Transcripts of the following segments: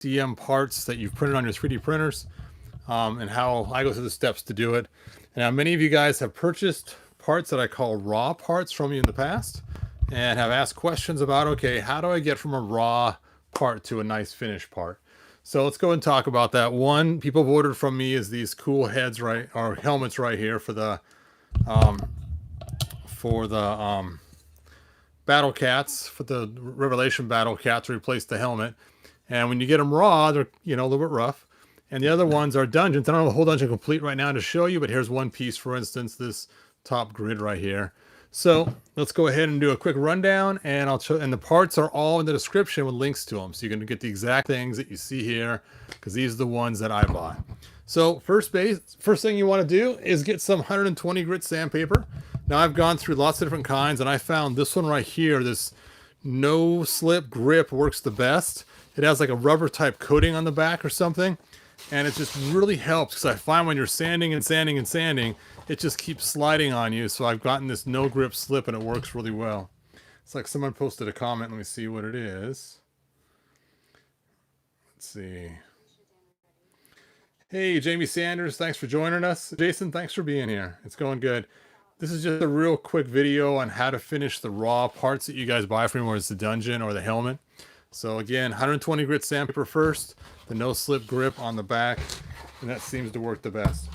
FDM parts that you've printed on your 3D printers, and how I go through the steps to do it. And now many of you guys have purchased parts that I call raw parts from me in the past and have asked questions about, okay, how do I get from a raw part to a nice finished part? So let's go and talk about that. One, people have ordered from me is these cool heads, right, or helmets right here for the battle cats, for the Revelation battle cat to replace the helmet. And when you get them raw, they're, you know, a little bit rough. And the other ones are dungeons. I don't have a whole dungeon complete right now to show you, but here's one piece, for instance, this top grid right here. So let's go ahead and do a quick rundown, and I'll show, and the parts are all in the description with links to them. So you're going to get the exact things that you see here, because these are the ones that I bought. So first thing you want to do is get some 120 grit sandpaper. Now I've gone through lots of different kinds, and I found this one right here, this no slip grip, works the best. It has like a rubber type coating on the back or something. And it just really helps, because I find when you're sanding and sanding and sanding, it just keeps sliding on you. So I've gotten this no grip slip, and it works really well. It's like someone posted a comment. Let me see what it is. Let's see. Hey, Jamie Sanders, thanks for joining us. Jason, thanks for being here. It's going good. This is just a real quick video on how to finish the raw parts that you guys buy from me, whether it's the dungeon or the helmet. So again, 120 grit sandpaper first, the no slip grip on the back, and that seems to work the best.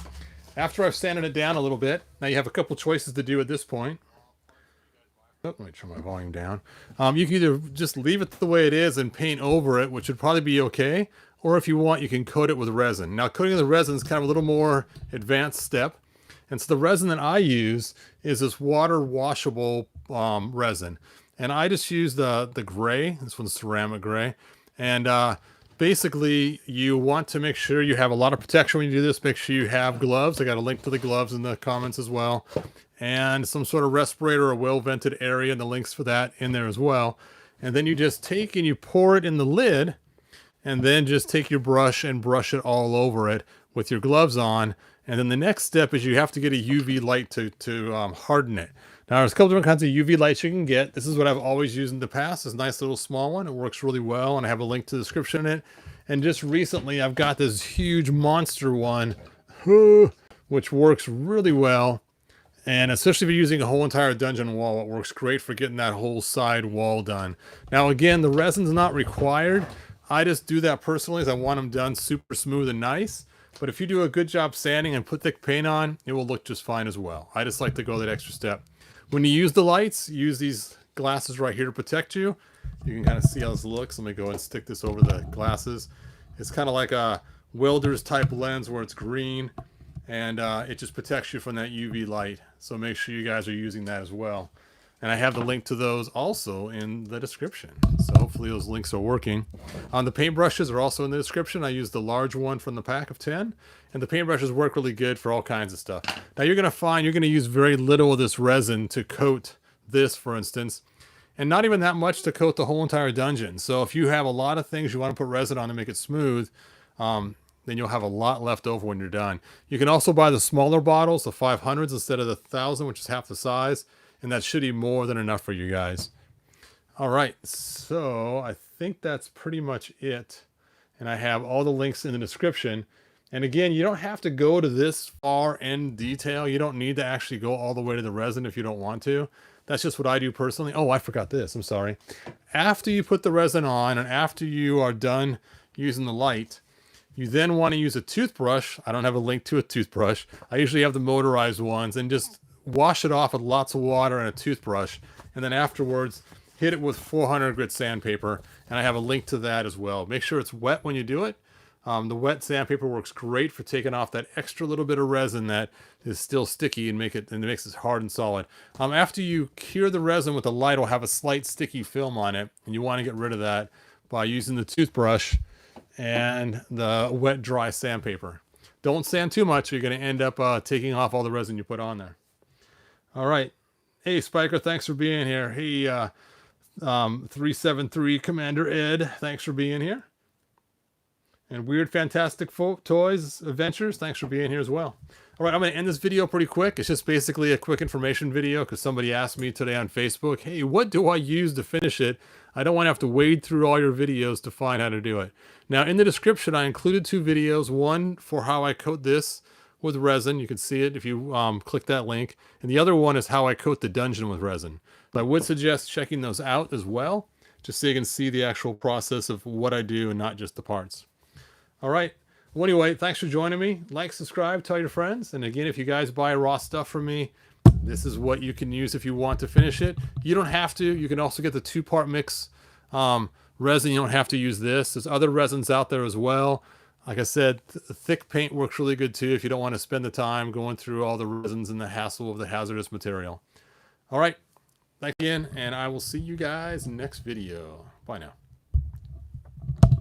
After I've sanded it down a little bit, now you have a couple choices to do at this point. Oh, let me turn my volume down. You can either just leave it the way it is and paint over it, which would probably be okay, or if you want, you can coat it with resin. Now, coating the resin is kind of a little more advanced step, and so the resin that I use is this water washable resin. And I just use the gray. This one's ceramic gray. And basically, you want to make sure you have a lot of protection when you do this. Make sure you have gloves. I got a link to the gloves in the comments as well. And some sort of respirator or well-vented area, and the links for that in there as well. And then you just take and you pour it in the lid, and then just take your brush and brush it all over it with your gloves on. And then the next step is you have to get a UV light to harden it. Now, there's a couple different kinds of UV lights you can get. This is what I've always used in the past. This nice little small one. It works really well, and I have a link to the description in it. And just recently, I've got this huge monster one, which works really well. And especially if you're using a whole entire dungeon wall, it works great for getting that whole side wall done. Now, again, the resin's not required. I just do that personally, as I want them done super smooth and nice. But if you do a good job sanding and put thick paint on, it will look just fine as well. I just like to go that extra step. When you use the lights, use these glasses right here to protect you. You can kind of see how this looks. Let me go and stick this over the glasses. It's kind of like a welder's type lens where it's green, and it just protects you from that UV light. So make sure you guys are using that as well. And I have the link to those also in the description. So hopefully those links are working. The paintbrushes are also in the description. I use the large one from the pack of 10. And the paintbrushes work really good for all kinds of stuff. Now you're going to find you're going to use very little of this resin to coat this, for instance. And not even that much to coat the whole entire dungeon. So if you have a lot of things you want to put resin on to make it smooth, then you'll have a lot left over when you're done. You can also buy the smaller bottles, the 500s instead of the 1000, which is half the size. And that should be more than enough for you guys. All right, so I think that's pretty much it. And I have all the links in the description. And again, you don't have to go to this far in detail. You don't need to actually go all the way to the resin if you don't want to. That's just what I do personally. Oh, I forgot this. I'm sorry. After you put the resin on and after you are done using the light, you then want to use a toothbrush. I don't have a link to a toothbrush. I usually have the motorized ones, and just wash it off with lots of water and a toothbrush, and then afterwards hit it with 400 grit sandpaper, and I have a link to that as well. Make sure it's wet when you do it. The wet sandpaper works great for taking off that extra little bit of resin that is still sticky and it makes it hard and solid. After you cure the resin with the light, it'll have a slight sticky film on it, and you want to get rid of that by using the toothbrush and the wet dry sandpaper. Don't sand too much, or you're going to end up taking off all the resin you put on there. All right. Hey, Spiker, thanks for being here. Hey, 373 Commander Ed, thanks for being here. And Weird Fantastic Toys Adventures, thanks for being here as well. All right, I'm going to end this video pretty quick. It's just basically a quick information video because somebody asked me today on Facebook, hey, what do I use to finish it? I don't want to have to wade through all your videos to find how to do it. Now, in the description, I included 2 videos, one for how I coat this with resin. You can see it if you click that link. And the other one is how I coat the dungeon with resin. But I would suggest checking those out as well, just so you can see the actual process of what I do and not just the parts. All right. Well, anyway, thanks for joining me. Like, subscribe, tell your friends. And again, if you guys buy raw stuff from me, this is what you can use if you want to finish it. You don't have to. You can also get the 2-part mix resin. You don't have to use this. There's other resins out there as well. Like I said, thick paint works really good too if you don't want to spend the time going through all the resins and the hassle of the hazardous material. All right. Thanks again, and I will see you guys next video. Bye now.